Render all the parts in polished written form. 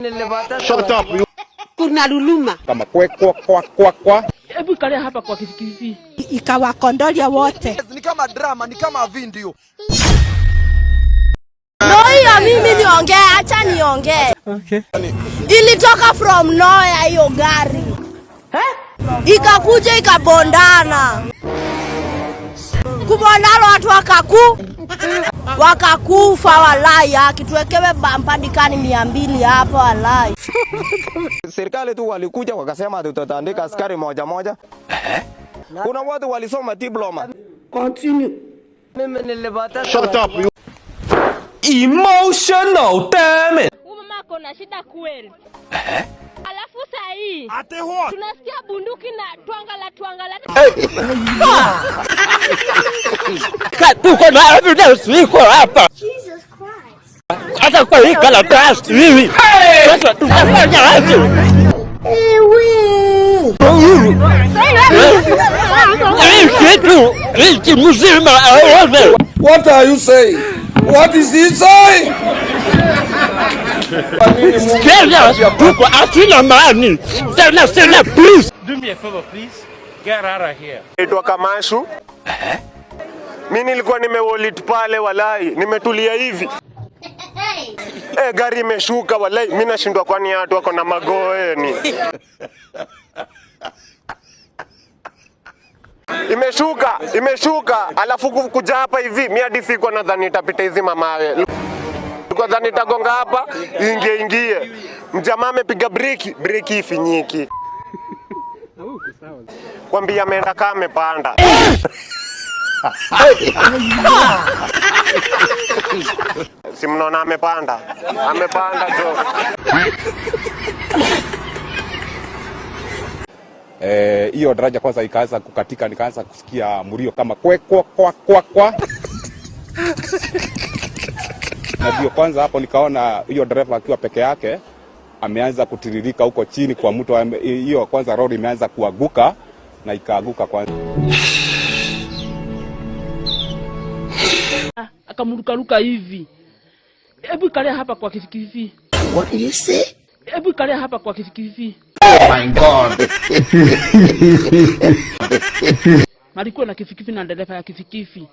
Shut up. Kuna luluma. Kama kwa. Hebu kalia hapa kwa kisikisi. Ikawakondolia wote. Ni kama drama, ni kama video. Ndio mimi niongee, acha niongee. Okay. Ilitoka from nowhere hiyo gari. Ikakuja ikabondana. Kubondana watu wakakufa walai, akituwekewe bampandikani 200 hapa walai. Serikali tu walikuja wakasema tutatandika askari moja moja. Kuna watu walisoma diploma. Continue. Mimi nilipata. Shut up. Emotional damn it. Mama kona shida kweli. Alafu saa hii tunasikia bunduki na twangala. Tuko na evidence iko hapa. Jesus Christ. Hata kwa hii karatasi hivi. Sasa tunafanya aje? What are you saying? What is he saying? Please. Do me a favor, please. Get out of here. Itwa Kamashu. Mimi nilikuwa nimewolit pale walai, nimetulia hivi. Gari imeshuka walai, mimi nashindwa kwani watu wako na magoeni. Imeshuka, alafu kuja hapa hivi, mimi hadi siko nadhani itapita hizi mamawe. Kwa dhani itagonga hapa, ingie. Mjamaa amepiga breki ifinyiki. Kwambia ameenda kama amepanda. Si mnaona amepanda jo. Hiyo daraja kwanza ikaanza kukatika, nikaanza kusikia mlio kama kwa. Na ndio kwanza hapo nikaona hiyo dereva akiwa peke yake ameanza kutiririka huko chini kwa mto. Hiyo kwanza road imeanza kuaguka na ikaaguka kwanza. Akamurukaruka hivi. Hebu kalia hapa kwa kisikisi. What did you say? Hebu kalia hapa kwa kisikisi. Oh my God. Alikuwa na kifikifi na dereva ya kifikifi.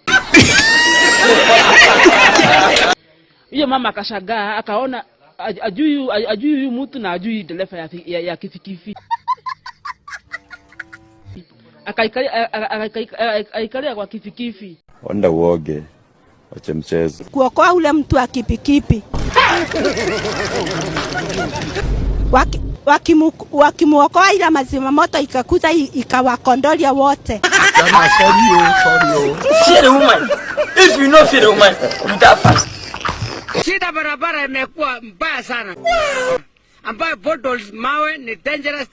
Hiyo mama akashagaa, akaona ajui mtu na ajui dereva ya kifikifi. Akaikalia kwa kifikifi. Onda uoge. Wache mchezo. Kuokoa ule mtu wa kipikipi. Wakimuokoa ila mazima moto ikakuza ikawakondolia wote. Sorry. Fear the woman. If you know fear the woman, you die fast. Shida barabara imekuwa mbaya sana. Ambayo bottles mawe ni dangerous.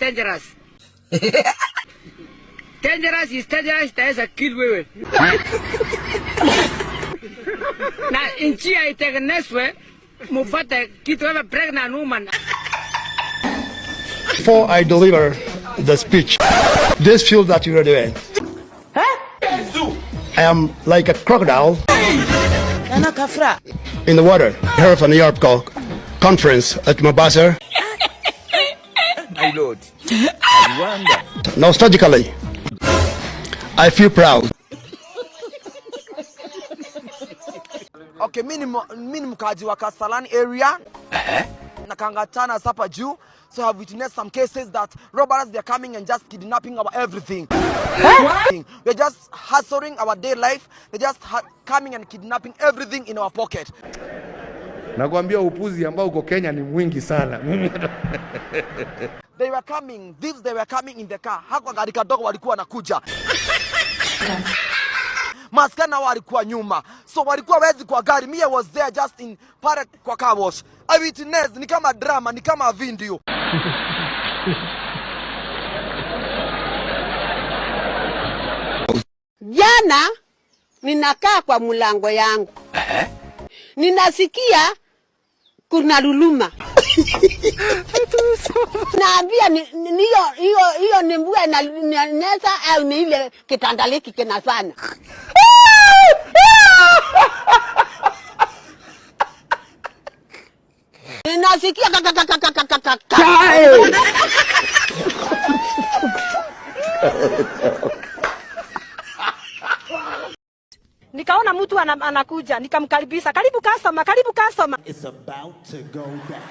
Dangerous itaweza kill wewe. Na nchi haitengenezwe mufate kitu kama pregnant woman. Before I deliver the speech, this feel that you are doing. I am like a crocodile in the water. I heard from the Europe conference at Mombasa. My lord. Nostalgically, I feel proud. Okay, mimi mkaji wa Kasarani area. Na Kangatana hapa juu. So I have witnessed some cases that robbers, they are coming and just kidnapping our everything. We're just hustling our day life. They're just coming and kidnapping everything in our pocket. Nakwambia upuzi ambao uko Kenya ni mwingi sana. They were coming, thieves, they were coming in the car. Hako gari kadogo walikuwa wanakuja. Maskana walikuwa nyuma. So walikuwa wezi kwa gari. Me was there just in park kwa car wash. I witnessed, ni kama drama, ni kama video. Jana ninakaa kwa mlango yangu. Ninasikia kuna luluma. Naambia hiyo ni mbwa inanesa au ni ile kitandaliki kinafanya. Ninasikia nikasikia Nikaona mtu anakuja, nikamkaribisha. Karibu customer, karibu customer. It's about to go down.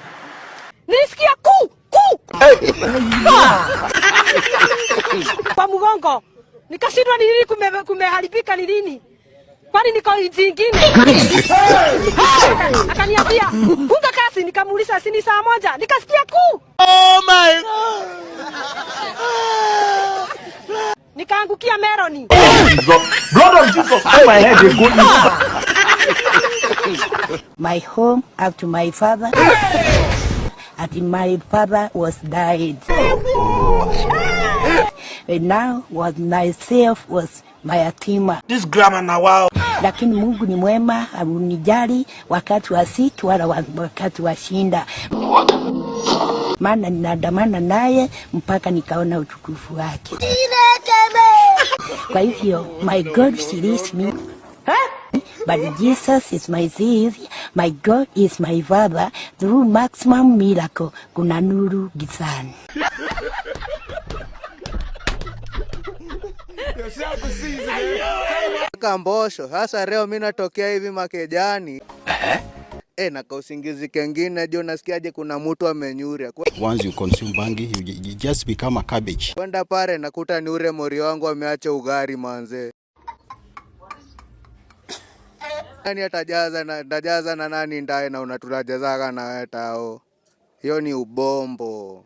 Nisikia ku. Kwa mgongo. Nikashindwa ni nini kumeharibika ni nini? Kwani niko jingine? Akaniambia, "Funga kasi." Nikamuuliza si ni saa moja. Nikasikia ku. Oh my God. Nikaangukia Meroni. Blood of Jesus on my head is good. My home up to my father. And my father was died. And now was myself was my yatima. This grammar now wow. Lakini Mungu ni mwema, alinijali wakati wa sita wala wakati wa shinda. Maana ninadamana naye mpaka nikaona utukufu wake. Kwa hivyo, my God sees me. But Jesus is my Savior, my God is my Father. Through maximum miracle, kuna nuru gizani. Kambosho, hasa leo mimi natokea hivi Makejani. Na kausingizi kengine jo nasikiaje kuna mtu amenyuria. Once you consume bangi, you just become a cabbage. Kwenda pale nakuta ni ule mori wangu ameacha ugari manze. Nani atajaza na nani ndaye na unatulajazaga na wewe tao. Hiyo ni ubombo.